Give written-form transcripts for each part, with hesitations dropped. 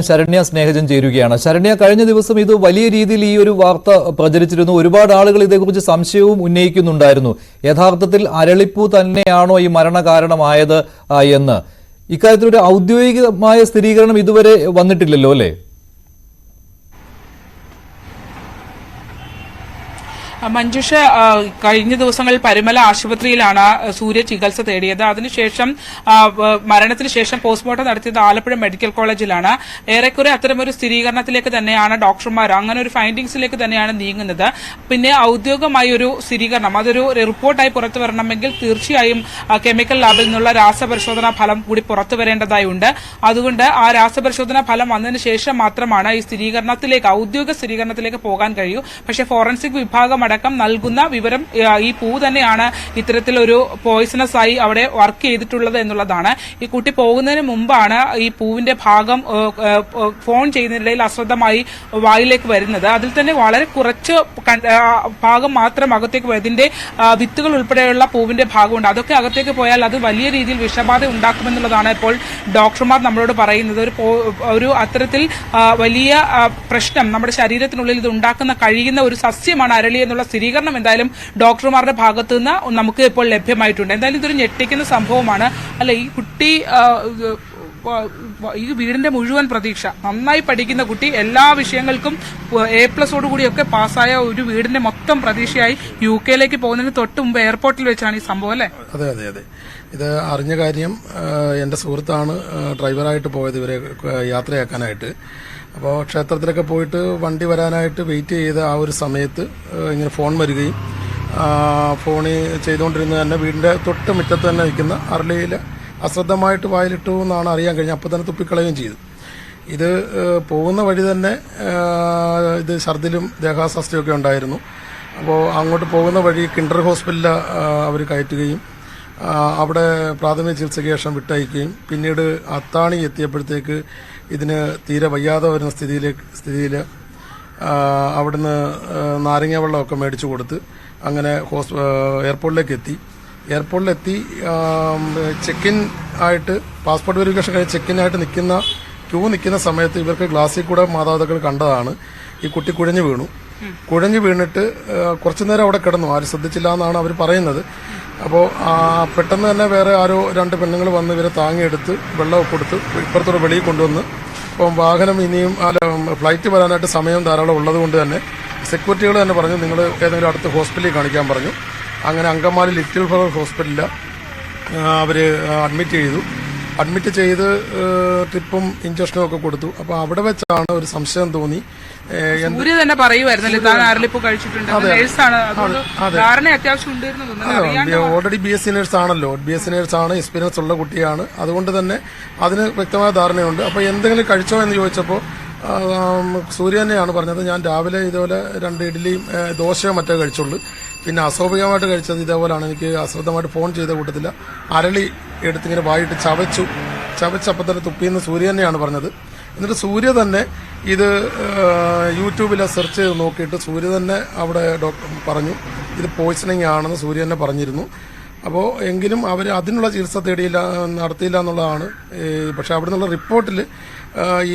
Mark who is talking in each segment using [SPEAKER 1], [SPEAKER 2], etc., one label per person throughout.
[SPEAKER 1] ശരണ്യ സ്നേഹജൻ ചേരുകയാണ്. ശരണ്യ, കഴിഞ്ഞ ദിവസം ഇത് വലിയ രീതിയിൽ ഈ ഒരു വാർത്ത പ്രചരിച്ചിരുന്നു. ഒരുപാട് ആളുകൾ ഇതേക്കുറിച്ച് സംശയവും ഉന്നയിക്കുന്നുണ്ടായിരുന്നു. യഥാർത്ഥത്തിൽ അരളിപ്പൂ തന്നെയാണോ ഈ മരണകാരണമായത് എന്ന്. ഇക്കാര്യത്തിൽ ഒരു ഔദ്യോഗികമായ സ്ഥിരീകരണം ഇതുവരെ വന്നിട്ടില്ലല്ലോ അല്ലേ?
[SPEAKER 2] മഞ്ജുഷ, കഴിഞ്ഞ ദിവസങ്ങളിൽ പരുമല ആശുപത്രിയിലാണ് സൂര്യ ചികിത്സ തേടിയത്. അതിനുശേഷം മരണത്തിന് ശേഷം പോസ്റ്റ്മോർട്ടം നടത്തിയത് ആലപ്പുഴ മെഡിക്കൽ കോളേജിലാണ്. ഏറെക്കുറെ അത്തരമൊരു സ്ഥിരീകരണത്തിലേക്ക് തന്നെയാണ് ഡോക്ടർമാർ, അങ്ങനെ ഒരു ഫൈൻഡിങ്സിലേക്ക് തന്നെയാണ് നീങ്ങുന്നത്. പിന്നെ ഔദ്യോഗികമായ ഒരു സ്ഥിരീകരണം, അതൊരു റിപ്പോർട്ടായി പുറത്തു വരണമെങ്കിൽ തീർച്ചയായും കെമിക്കൽ ലാബിൽ നിന്നുള്ള രാസപരിശോധനാ ഫലം കൂടി പുറത്തു വരേണ്ടതായുണ്ട്. അതുകൊണ്ട് ആ രാസപരിശോധനാ ഫലം വന്നതിന് ശേഷം മാത്രമാണ് ഈ സ്ഥിരീകരണത്തിലേക്ക്, ഔദ്യോഗിക സ്ഥിരീകരണത്തിലേക്ക് പോകാൻ കഴിയൂ. പക്ഷേ ഫോറൻസിക് വിഭാഗം അടക്കം നൽകുന്ന വിവരം ഈ പൂ തന്നെയാണ് ഇത്തരത്തിലൊരു പോയിസണസ് ആയി അവിടെ വർക്ക് ചെയ്തിട്ടുള്ളത് എന്നുള്ളതാണ്. ഈ കുട്ടി പോകുന്നതിന് മുമ്പാണ് ഈ പൂവിന്റെ ഭാഗം ഫോൺ ചെയ്യുന്നതിനിടയിൽ അശ്രദ്ധമായി വായിലേക്ക് വരുന്നത്. അതിൽ തന്നെ വളരെ കുറച്ച് ഭാഗം മാത്രം അകത്തേക്ക് പോയി, അതിന്റെ വിത്തുകൾ ഉൾപ്പെടെയുള്ള പൂവിന്റെ ഭാഗമുണ്ട്. അതൊക്കെ അകത്തേക്ക് പോയാൽ അത് വലിയ രീതിയിൽ വിഷബാധ ഉണ്ടാക്കുമെന്നുള്ളതാണ് ഇപ്പോൾ ഡോക്ടർമാർ നമ്മളോട് പറയുന്നത്. ഒരു അത്തരത്തിൽ വലിയ പ്രശ്നം നമ്മുടെ ശരീരത്തിനുള്ളിൽ ഇത് ഉണ്ടാക്കുന്ന കഴിയുന്ന ഒരു സസ്യമാണ് അരളി എന്നുള്ള സ്ഥിരീകരണം എന്തായാലും ഡോക്ടർമാരുടെ ഭാഗത്തു നിന്ന് നമുക്ക് ഇപ്പോൾ ലഭ്യമായിട്ടുണ്ട്. എന്തായാലും ഇതൊരു ഞെട്ടിക്കുന്ന സംഭവമാണ്. അല്ല, ഈ കുട്ടി, ഈ വീടിന്റെ മുഴുവൻ പ്രതീക്ഷ, നന്നായി പഠിക്കുന്ന കുട്ടി, എല്ലാ വിഷയങ്ങൾക്കും A+ഓടുകൂടിയൊക്കെ പാസ്സായ ഒരു വീടിന്റെ മൊത്തം പ്രതീക്ഷയായി UK പോകുന്നതിന് തൊട്ട് മുമ്പ് എയർപോർട്ടിൽ വെച്ചാണ് ഈ സംഭവം അല്ലേ?
[SPEAKER 3] അതെ അതെ അതെ ഇത് അറിഞ്ഞ കാര്യം എന്റെ സുഹൃത്താണ് ഡ്രൈവറായിട്ട് പോയത് ഇവരെ യാത്രയാക്കാനായിട്ട്. അപ്പോൾ ക്ഷേത്രത്തിലൊക്കെ പോയിട്ട് വണ്ടി വരാനായിട്ട് വെയിറ്റ് ചെയ്ത ആ ഒരു സമയത്ത് ഇങ്ങനെ ഫോൺ വരികയും ഫോണിൽ ചെയ്തുകൊണ്ടിരുന്നത് തന്നെ വീടിന്റെ തൊട്ട് മുറ്റത്ത് തന്നെ നിൽക്കുന്ന അരളിയിൽ അശ്രദ്ധമായിട്ട് വായിലിട്ടു എന്നാണ് അറിയാൻ കഴിഞ്ഞത്. അപ്പോൾ തന്നെ തുപ്പിക്കളയുകയും ചെയ്തു. ഇത് പോകുന്ന വഴി തന്നെ ഇത് ഛർദിലും ദേഹാസ്വാസ്ഥ്യമൊക്കെ ഉണ്ടായിരുന്നു. അപ്പോൾ അങ്ങോട്ട് പോകുന്ന വഴി കിൻഡർ ഹോസ്പിറ്റലിൽ അവർ കയറ്റുകയും അവിടെ പ്രാഥമിക ചികിത്സയ്ക്ക് ശേഷം വിട്ടയക്കുകയും പിന്നീട് അത്താണി എത്തിയപ്പോഴത്തേക്ക് ഇതിന് തീരെ വയ്യാതെ വരുന്ന സ്ഥിതിയിൽ അവിടുന്ന് നാരങ്ങ വെള്ളമൊക്കെ മേടിച്ചു കൊടുത്ത് അങ്ങനെ എയർപോർട്ടിലെത്തി ചെക്ക് ഇൻ ആയിട്ട് പാസ്പോർട്ട് വെരിഫിക്കേഷൻ കഴിഞ്ഞ് ചെക്ക് ഇൻ ആയിട്ട് നിൽക്കുന്ന സമയത്ത് ഇവർക്ക് ഗ്ലാസ്സിൽ കൂടെ മാതാപിതാക്കൾ കണ്ടതാണ് ഈ കുട്ടി കുഴഞ്ഞു വീണിട്ട് കുറച്ചുനേരം അവിടെ കിടന്നു. ആരും ശ്രദ്ധിച്ചില്ല എന്നാണ് അവർ പറയുന്നത്. അപ്പോൾ പെട്ടെന്ന് തന്നെ വേറെ ആരോ 2 പെണ്ണുങ്ങൾ വന്ന് ഇവരെ താങ്ങിയെടുത്ത് വെള്ളമൊക്കെ കൊടുത്ത് ഇപ്പുറത്തോടെ വെളിയിൽ കൊണ്ടുവന്ന്, അപ്പം വാഹനം ഇനിയും ഫ്ലൈറ്റ് വരാനായിട്ട് സമയം ധാരാളം ഉള്ളത് കൊണ്ട് തന്നെ സെക്യൂരിറ്റികൾ തന്നെ പറഞ്ഞു നിങ്ങൾ ഏതെങ്കിലും അടുത്ത ഹോസ്പിറ്റലിൽ കാണിക്കാൻ പറഞ്ഞു. അങ്ങനെ അങ്കമാലി ലിറ്റിൽ ഫ്ലവർ ഹോസ്പിറ്റലിൽ അവർ അഡ്മിറ്റ് ചെയ്ത് ട്രിപ്പും ഇഞ്ചക്ഷനും ഒക്കെ കൊടുത്തു. അപ്പോൾ അവിടെ വെച്ചാണ് ഒരു സംശയം തോന്നി.
[SPEAKER 2] തന്നെ പറയുമായിരുന്നല്ലേ താൻ അരളിപ്പൂ കഴിച്ചിട്ടുണ്ട്,
[SPEAKER 3] ഓൾറെഡി BSc നേഴ്സ് ആണല്ലോ, BSc നേഴ്സാണ്, എക്സ്പീരിയൻസ് ഉള്ള കുട്ടിയാണ്. അതുകൊണ്ട് തന്നെ അതിന് വ്യക്തമായ ധാരണയുണ്ട്. അപ്പോൾ എന്തെങ്കിലും കഴിച്ചോ എന്ന് ചോദിച്ചപ്പോൾ സൂര്യ തന്നെയാണ് പറഞ്ഞത്, ഞാൻ രാവിലെ ഇതേപോലെ 2 ഇഡ്ഡലിയും ദോശയോ മറ്റോ കഴിച്ചുള്ളൂ. പിന്നെ അസ്വാഭാവികമായിട്ട് കഴിച്ചത് ഇതേപോലെയാണ്. എനിക്ക് അശ്രദ്ധമായിട്ട് ഫോൺ ചെയ്ത കൂട്ടത്തില്ല അരളി എടുത്തിങ്ങനെ വായിട്ട് ചവച്ചപ്പം തന്നെ തുപ്പിയെന്ന് സൂര്യ തന്നെയാണ് പറഞ്ഞത്. എന്നിട്ട് സൂര്യ തന്നെ ഇത് യൂട്യൂബിൽ സെർച്ച് ചെയ്ത് നോക്കിയിട്ട് സൂര്യ തന്നെ അവിടെ ഡോക്ടർ പറഞ്ഞു ഇത് പോയ്സണിങ് ആണെന്ന് സൂര്യ തന്നെ പറഞ്ഞിരുന്നു. അപ്പോൾ എങ്കിലും അവർ അതിനുള്ള ചികിത്സ നടത്തിയില്ല എന്നുള്ളതാണ്. പക്ഷെ അവിടെ നിന്നുള്ള റിപ്പോർട്ടിൽ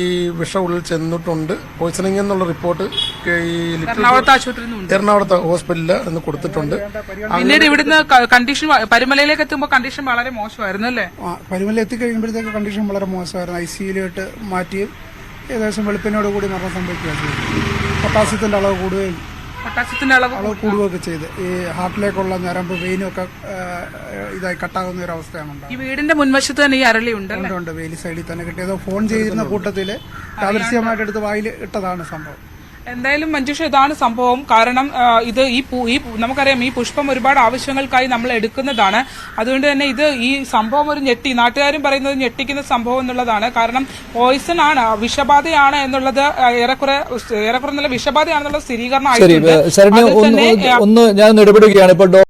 [SPEAKER 3] ഈ വിഷം ഉള്ളിൽ ചെന്നിട്ടുണ്ട്, പോയ്സണിങ് എന്നുള്ള റിപ്പോർട്ട് ഈ എറണാകുളത്തെ ഹോസ്പിറ്റലിൽ നിന്ന് കൊടുത്തിട്ടുണ്ട്.
[SPEAKER 2] പിന്നീട് ഇവിടുന്ന് കണ്ടീഷൻ പരുമലയിലേക്ക് എത്തുമ്പോൾ കണ്ടീഷൻ വളരെ മോശമായിരുന്നു അല്ലേ?
[SPEAKER 4] പരുമല എത്തിക്കഴിയുമ്പോഴത്തേക്ക് കണ്ടീഷൻ വളരെ മോശമായിരുന്നു. ICUയിലോട്ട് മാറ്റിയും ഏകദേശം വെളുപ്പിനോട് കൂടി മരണം സംഭവിക്കുകയാണ്. പൊട്ടാസ്യത്തിന്റെ അളവ് കൂടുകയും കൂടുകയൊക്കെ ചെയ്ത് ഈ ഹാർട്ടിലേക്കുള്ള ഞരമ്പ് വെയിനും ഒക്കെ ഇതായി കട്ടാകുന്ന ഒരു അവസ്ഥയാണ്.
[SPEAKER 2] ഈ വീടിന്റെ മുൻവശത്ത് തന്നെ ഈ അരളി ഉണ്ട്,
[SPEAKER 4] വെയിലി സൈഡിൽ തന്നെ കിട്ടിയത്. ഫോൺ ചെയ്തിരുന്ന കൂട്ടത്തില് യാദൃശ്യമായിട്ട് എടുത്ത് വായിൽ ഇട്ടതാണ് സംഭവം.
[SPEAKER 2] എന്തായാലും മഞ്ജുഷ, ഇതാണ് സംഭവം. കാരണം ഇത് നമുക്കറിയാം ഈ പുഷ്പം ഒരുപാട് ആവശ്യങ്ങൾക്കായി നമ്മൾ എടുക്കുന്നതാണ്. അതുകൊണ്ട് തന്നെ ഈ സംഭവം ഒരു നാട്ടുകാരും പറയുന്നത് ഞെട്ടിക്കുന്ന സംഭവം എന്നുള്ളതാണ്. കാരണം പോയിസൺ ആണ്, വിഷബാധയാണ് എന്നുള്ളത് ഏറെക്കുറെ നല്ല വിഷബാധയാണെന്നുള്ള സ്ഥിരീകരണം
[SPEAKER 1] ഒന്ന് ഞാൻ ഇടപെടുകയാണ് ഇപ്പോൾ.